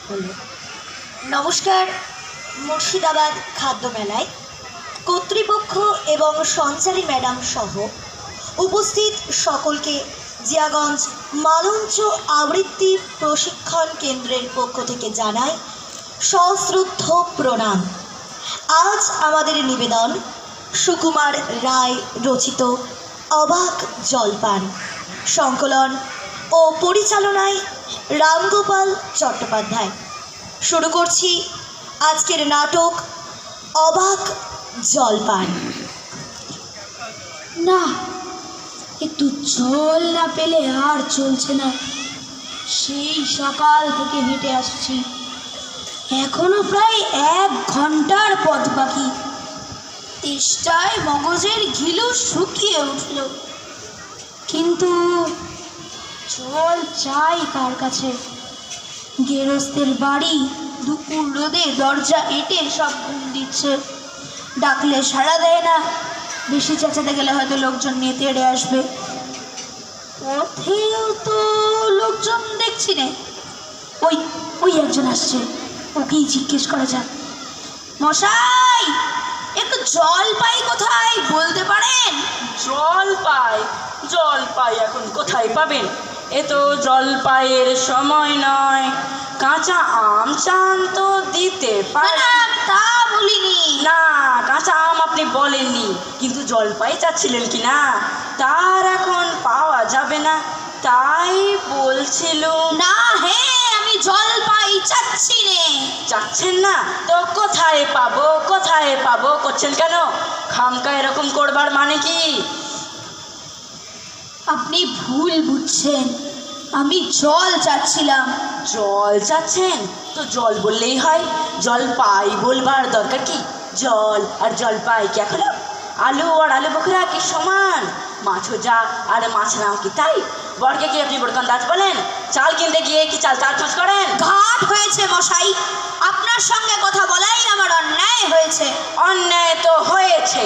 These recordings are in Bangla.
হলো। নমস্কার। মুর্শিদাবাদ খাদ্য মেলায় কর্তৃপক্ষ এবং সঞ্চারী ম্যাডাম সহ উপস্থিত সকলকে জিয়াগঞ্জ মালঞ্চ আবৃত্তি প্রশিক্ষণ কেন্দ্রের পক্ষ থেকে জানাই সশ্রদ্ধ প্রণাম। আজ আমাদের নিবেদন সুকুমার রায় রচিত অবাক জলপান, সংকলন ও পরিচালনায় রামগোপাল চট্টোপাধ্যায়। শুরু করছি আজকের নাটক অবাক জলপান। না, একটু জল না পেলে আর চলছে না। সেই সকাল থেকে হেঁটে আসছি, এখনো প্রায় 1 ঘন্টার পথ বাকি। তেষ্টায় মগজের ঘিলু শুকিয়ে উঠল, কিন্তু জল চাই কার কাছে? গেরস্তের বাড়ি দুপুর রোদে দরজা এঁটে সব ঘুম দিচ্ছে, ডাকলে সাড়া দেয় না। বেশি চেঁচাতে গেলে হয়তো লোকজন নিয়ে তেড়ে আসবে। পথেও তো লোকজন দেখছি নে। ওই ওই একজন আসছে, ওকেই জিজ্ঞেস করা যাক। মশাই, একটু জল পাই কোথায় বলতে পারেন? জল পাই এখন কোথায় পাবেন? এ তো জলপাইয়ের সময় নয়। কাঁচা আম চান তো দিতে পারেন। না, আমি তা বলিনি। না, কাঁচা আম আপনি বলেননি, কিন্তু জলপাই চাচ্ছিলেন কি না তার এখন পাওয়া যাবে না, তাই বলছিলুম। না হে, আমি জল পাই চাচ্ছি নে। চাচ্ছেন না তো কোথায় পাবো করছেন কেন? খামকা এরকম করবার মানে কি? আপনি ভুল বুঝছেন, আমি জল চাচ্ছিলাম। জল চাচ্ছেন তো জল বললেই হয়, জল পাই বলবার দরকার কি? জল আর জল পাই কি এখন আলু আর আলু বখরা কি সমান? মাছও যা আর মাছ নাও কি তাই? বরকে কি আপনি বড়কান্দাজ বলেন? চাল কিনতে গিয়ে কি চাল চাষ করেন? ঘাট হয়েছে মশাই, আপনার সঙ্গে কথা বলাই আমার অন্যায় হয়েছে। অন্যায় তো হয়েছে,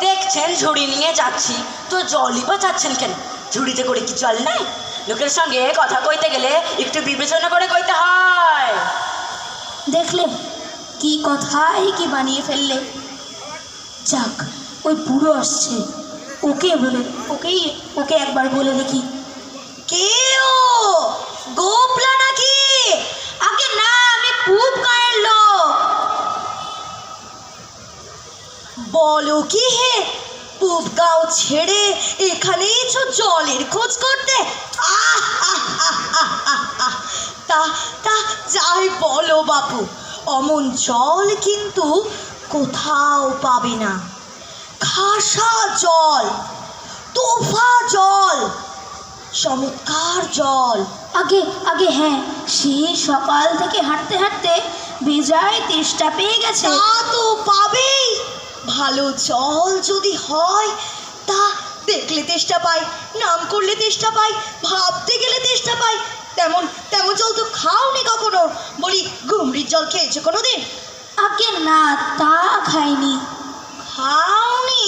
দেখছেন ঝুড়ি নিয়ে যাচ্ছি, তো জলই বা চাচ্ছেন কেন? ঝুড়িতে করে কি জল নাই? লোকের সঙ্গে কথা কইতে গেলে একটু বিবেচনা করে কইতে হয়। দেখলে কি কথাই কি বানিয়ে ফেললে। যাক, ওই বুড়ো আসছে, ওকে একবার বলে দেখি। কেউ গোপলা নাকি? আগে না, আমি খুব গায়ের লোক। বলো কি হে, পুবগাঁও ছেড়ে এখানেই জলের খোঁজ করতে? আহ আহ আহ আহ আহ আহ। তা তা যাই বলো বাপু, অমন জল কিন্তু কোথাও পাবে না। খাসা জল, তোফা জল, চমৎকার জল। আগে হ্যাঁ, সেই সকাল থেকে হাঁটতে হাঁটতে বেজায় তেষ্টা পেয়ে গেছে। তা তো পাবেই। ভালো জল যদি হয় তা দেখলে তেষ্টা পাই, নাম করলে তেষ্টা পাই, ভাবতে গেলে তেষ্টা পাই। তেমন তেমন জল তো খাওনি কখনো? বলি, ঘুমরির জল খেয়েছো কোনোদিন? আগে না, তা খাইনি। খাওনি?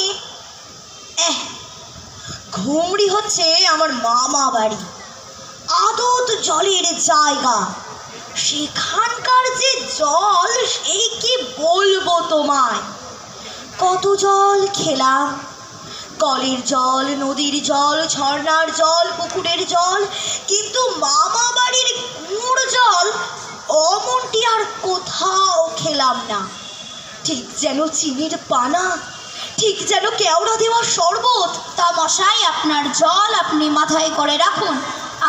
ঘুমরি হচ্ছে আমার মামা বাড়ি, আদত জলের জায়গা। সেখানকার যে জল, সে কি বলবো তোমায়। কত জল খেলাম, কলের জল, নদীর জল, ঝর্ণার জল, পুকুরের জল, কিন্তু মামা বাড়ির কুঁড় জল অমনটি আর কোথাও খেলাম না। ঠিক যেন চিনির পানা, ঠিক যেন কেওড়া দেওয়া শরবত। তা মশাই, আপনার জল আপনি মাথায় করে রাখুন।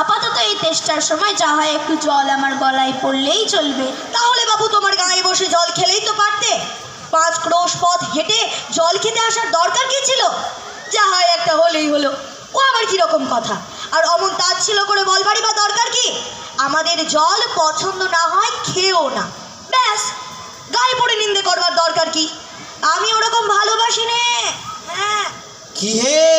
আপাতত এই তেষ্টার সময় যা হয় একটু জল আমার গলায় পড়লেই চলবে। তাহলে বাবু তোমার গায়ে বসে জল খেলেই তো পারতে। 5 ক্রোশ পথ হেঁটে জল খেতে আসার দরকার কি ছিল? যা হয় একটা হলেই হলো, ও আবার কিরকম কথা? আর অমন তাচ্ছিল্য করে বলবারই বা দরকার কি? আমাদের জল পছন্দ না হয় খেও না, ব্যাস। গায়ে পড়ে নিন্দে করবার দরকার কি? আমি ওরকম ভালোবাসি নে। হ্যাঁ। কি হে,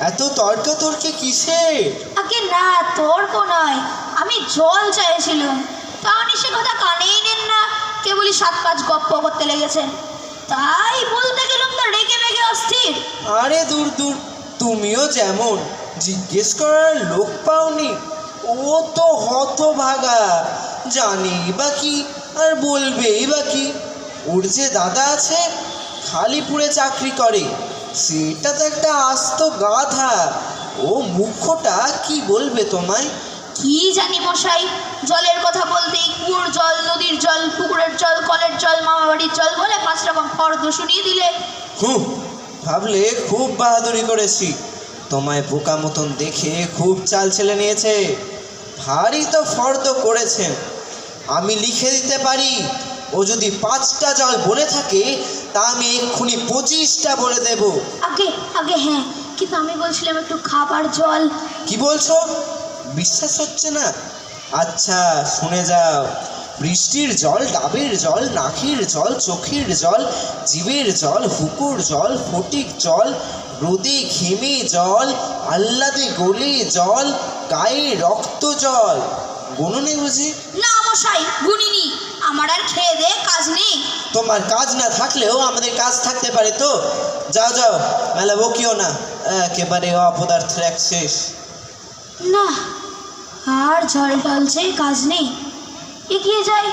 এত তর্কাতর্কি কিসের? আগে না, তর্ক নয়, আমি জল চাইছিলাম। তা উনি সে কথা কানেই নেন না, কেবলই 7-5 গপ্প করতে লেগেছেন। তাই বলতে গেলাম তো রেগে মেগে অস্থির। আরে দূর দূর, তুমিও যেমন জিজ্ঞেস করার লোক পাওনি। ও তো হতভাগা, জানি বা কি আর বলবেই বা কি? ওর যে দাদা আছে খালিপুরে চাকরি করে, সেটা তো একটা আস্ত গাধা। ও মুখ্যটা কি বলবে তোমায়? কি জানি মশাই, জলের কথা বলতেই কুয়োর জল, নদীর জল, পুকুরের জল, কলের জল, মামা বাড়ির জল বলে 5 রকম ফর্দ শুনিয়ে দিলে। ভাবলে খুব বাহাদুরি করেছি। তোমায় বোকা মতন দেখে খুব চাল ছেলে নিয়েছে। ভারী তো ফর্দ করেছেন। আমি লিখে দিতে পারি, ও যদি 5টা জল বলে থাকে তা আমি এক্ষুনি 25টা বলে দেব। আগে আগে হ্যাঁ, কিন্তু আমি বলছিলাম একটু খাবার জল। কি বলছো? বিশ্বাস হচ্ছে না? আচ্ছা শুনে যাও। বৃষ্টির জল, ডাবের জল, নাকের জল, চোখের জল, জিভের জল, হুকুর জল, ফটিক জল, রোদে ঘেমে জল, আহ্লাদে গলে জল, গায়ে রক্ত জল। গুনুনি বুঝি? না মশাই, গুনিনি। আমার আর খেয়ে দে কাজ নেই। তোমার কাজ না থাকলেও আমাদের কাজ থাকতে পারে তো। যাও যাও, মেলা বকিও না, একেবারে অপদার্থের এক শেষ। না, আর জল টলছে কাজ নেই। এগিয়ে যাই,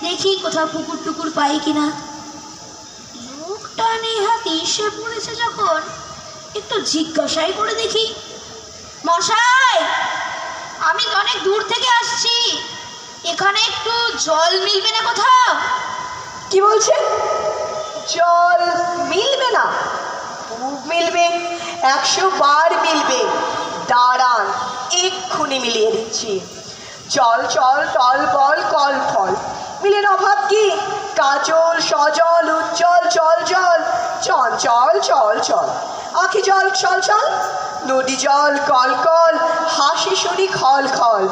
দেখি কোথাও পুকুর টুকুর পাই কিনা। লোকটা নেহাতি এসে পড়েছে যখন, একটু জিজ্ঞাসাই করে দেখি। মশাই, আমি অনেক দূর থেকে আসছি, এখানে একটু জল মিলবে না কোথাও? কি বলছেন? জল মিলবে না? খুব মিলবে, 100 বার মিলবে। দাঁড়ান, এক্ষুনি মিলিয়ে দিচ্ছি। জল চল টল বল কল ফল, মিলের অভাব কি? কাজল সজল উজ্জ্বল চল জল, চঞ্চল চল চল, আখি জল চল চল, নদী জল কল কল, হাসি শুনি খল খল,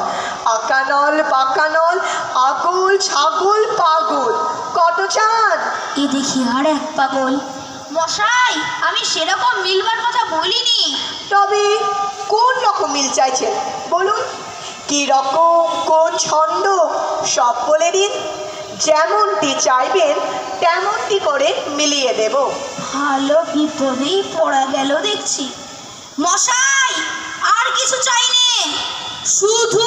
আকানল বাকানল, আগুল ছাগল পাগল, কত চাঁদ। এ দেখি আর এক পাগল। মশাই, আমি সেরকম মিলবার কথা বলিনি। তবে কোন রকম মিল চাইছেন বলুন? কি রকম, কোন ছন্দ, সব বলে দিন। যেমনটি চাইবেন তেমনটি করে মিলিয়ে দেব। ভালো বিপদেই পড়া গেল দেখছি। মশাই, আর কিছু চাই নে, শুধু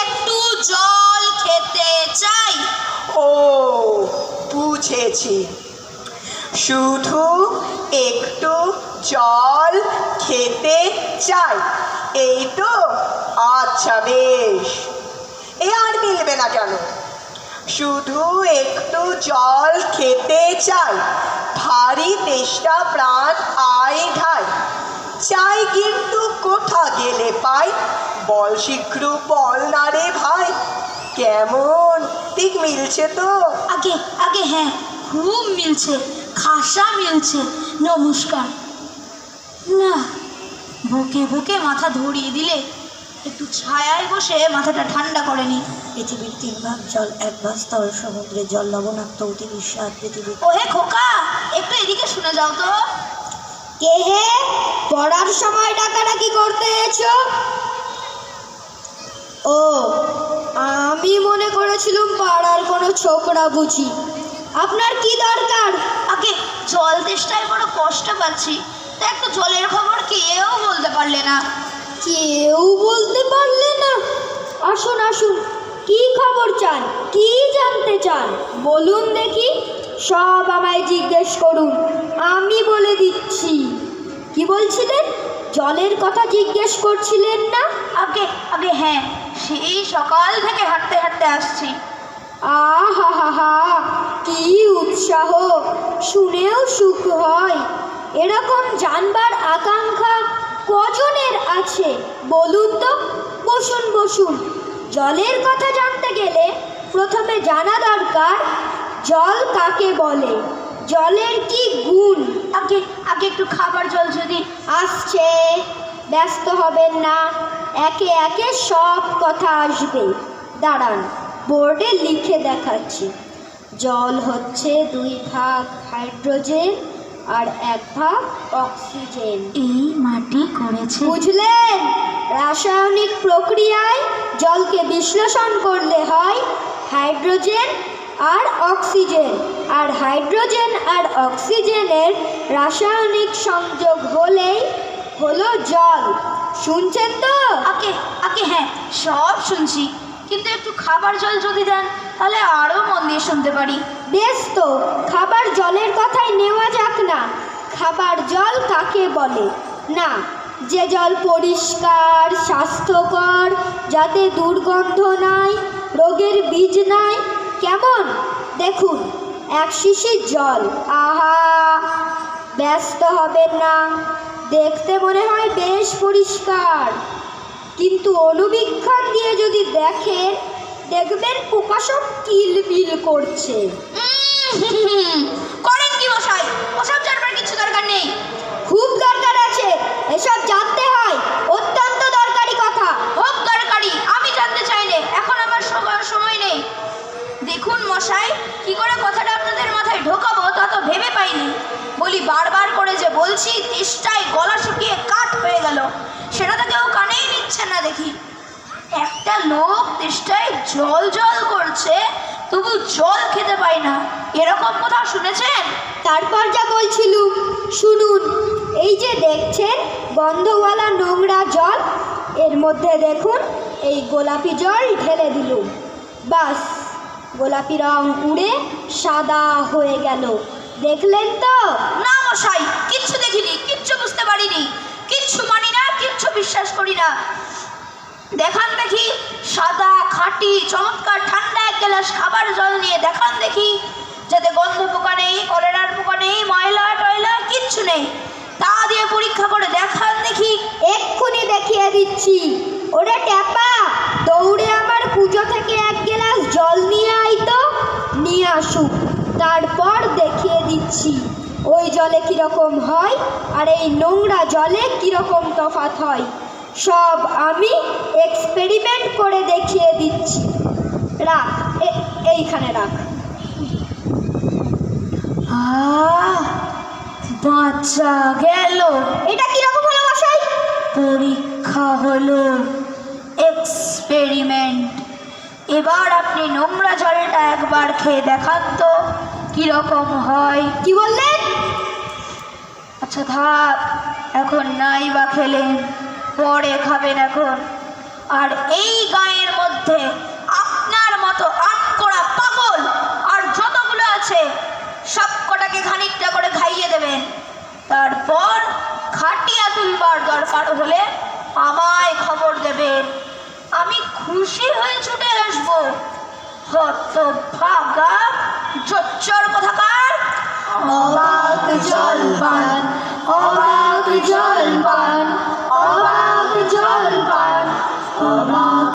একটু জল খেতে চাই। ও বুঝেছি, শুধু একটু জল খেতে চাই, এই তো? আচ্ছা বেশ, এ আর মিলবে না কেন? শুধু একটু জল খেতে চাই, ভারী তেষ্টা প্রাণ আয় ঢাই, চাই কিন্তু কোথা গেলে পাই, বল শীঘ্র বল না রে ভাই। কেমন, ঠিক মিলছে তো? আগে আগে হ্যাঁ, খুব মিলছে, খাসা মিলছে। নমস্কার। না, বুকে বুকে মাথা ধরিয়ে দিলে, একটু ছায়ায় বসে মাথাটা ঠান্ডা করে নি। পৃথিবীর 3 ভাগ জল, 1 ভাগ স্থল, সমুদ্রের জল লবণাক্ত, অতি বিস্বাদ পৃথিবীর। ওহে খোকা, একটু এদিকে শুনে যাও তো। কে হে? পড়ার সময় ডাকাডাকি করতে এসো? ও, আমি মনে করেছিলাম পাড়ার কোনো ছোকরা বুঝি। আপনার কি দরকার? আগে জল তেষ্টায় বড় কষ্ট পাচ্ছি, তা একটু জলের খবর কেউ বলতে পারলে না। কেউ বলতে পারলে না? আসুন আসুন, কি খবর চান, কি জানতে চান বলুন দেখি। সব আমায় জিজ্ঞেস করুন, আমি বলে দিচ্ছি। কি বলছিলেন? জলের কথা জিজ্ঞেস করছিলেন না? আগে আগে হ্যাঁ, সেই সকাল থেকে হাঁটতে হাঁটতে আসছি। আহা হা হা, কি উৎসাহ, শুনেও সুখ হয়। এরকম জানবার আকাঙ্ক্ষা কজনের আছে বলুন তো? বসুন বসুন। জলের কথা জানতে গেলে প্রথমে জানা দরকার জল কাকে বলে, জলের কি গুণ। আগে আগে একটু খাবার জল যদি। আসছে, ব্যস্ত হবেন না, একে একে সব কথা আসবে। দাঁড়ান, বোর্ডে লিখে দেখাচ্ছি। জল হচ্ছে 2 ভাগ হাইড্রোজেন আর 1 ভাগ অক্সিজেন। এই মাটি করেছে। বুঝলেন? রাসায়নিক প্রক্রিয়ায় জলকে বিশ্লেষণ করলে হয় হাইড্রোজেন আর অক্সিজেন, আর হাইড্রোজেন আর অক্সিজেনের রাসায়নিক সংযোগ হলেই হলো জল। শুনছেন তো? আগে আগে হ্যাঁ, সব শুনছি, কিন্তু একটু খাবার জল যদি দেন তাহলে আরও মন দিয়ে শুনতে পারি। বেশ তো, খাবার জলের কথাই নেওয়া যাক না। খাবার জল কাকে বলে? না, যে জল পরিষ্কার, স্বাস্থ্যকর, যাতে দুর্গন্ধ নাই, রোগের বীজ নাই। কেমন দেখুন, এক শিশির জল। আহা, ব্যস্ত হবেন না, দেখতে মনে হয় বেশ পরিষ্কার, কিন্তু অনুবীক্ষণ দিয়ে যদি দেখেন, দেখবেন পোকা সব কিলবিল করছে। করেন কি মশাই? ওসব জানবার কিছু দরকার নেই। খুব দরকার আছে, এসব জানতে হয়, অত্যন্ত দরকারি কথা। খুব দরকারি, আমি জানতে চাই না, এখন আমার সময় নেই। দেখুন মশাই, কি করে কথাটা আপনাদের মাথায় ঢোকাবো তা তো ভেবে পাইনি। বলি, বারবার করে যে বলছি, তেষ্টায় গলা শুকিয়ে কাঠ হয়ে গেল, সেটা তো কেউ কানেই নিচ্ছে না দেখি। একটা লোক তেষ্টায় জল জল করছে, তবু জল খেতে পায় না, এরকম কোথাও শুনেছেন? তারপর যা বলছিলুম শুনুন। এই যে দেখছেন গন্ধওয়ালা নোংরা জল, এর মধ্যে দেখুন এই গোলাপি জল ঢেলে দিলুম, বাস গোলাপি রং উড়ে সাদা হয়ে গেল। দেখলেন তো? না মশাই, কিচ্ছু দেখিনি, কিচ্ছু বুঝতে পারিনি, কিচ্ছু মানি না, কিচ্ছু বিশ্বাস করি না। দেখান দেখি সাদা খাঁটি চমৎকার ঠান্ডা এক গ্লাস খাবার জল নিয়ে দেখান দেখি, যাতে গন্ধ পোকা নেই, কলেরার পোকা নেই, ময়লা টয়লা কিচ্ছু নেই, তা দিয়ে পরীক্ষা করে দেখান দেখি। এক্ষুনি দেখিয়ে দিচ্ছি। ওরে ট্যাপা, দৌড়ে আমার পুজো থেকে এক গ্লাস জল নিয়ে আইতো। নিয়ে আসুক, তারপর দেখিয়ে দিচ্ছি ওই জলে কীরকম হয় আর এই নোংরা জলে কীরকম তফাৎ হয়। সব আমি এক্সপেরিমেন্ট করে দেখিয়ে দিচ্ছি। রাখ, এইখানে রাখ। বাঁচা গেল। এটা কীরকম হলো মশাই? পরীক্ষা হলো, এক্সপেরিমেন্ট। এবার আপনি নোংরা জলটা একবার খেয়ে দেখান তো কিরকম হয়। কি বললেন? আচ্ছা থাক, এখন নাই বা খেলেন, পরে খাবেন এখন। আর এই গায়ের মধ্যে আপনার মতো আটকোড়া পাগল আর যতগুলো আছে সব কটাকে খানিকটা করে খাইয়ে দেবেন। তারপর খাটিয়া তুলবার দরকার হলে আমায় খবর দেবেন, আমি খুশি হয়ে ছুটে আসবো। হতভাগা জোচ্চর কোথাকার। অবাক জলপান, অবাক জলপান, অবাক জলপান, অবাক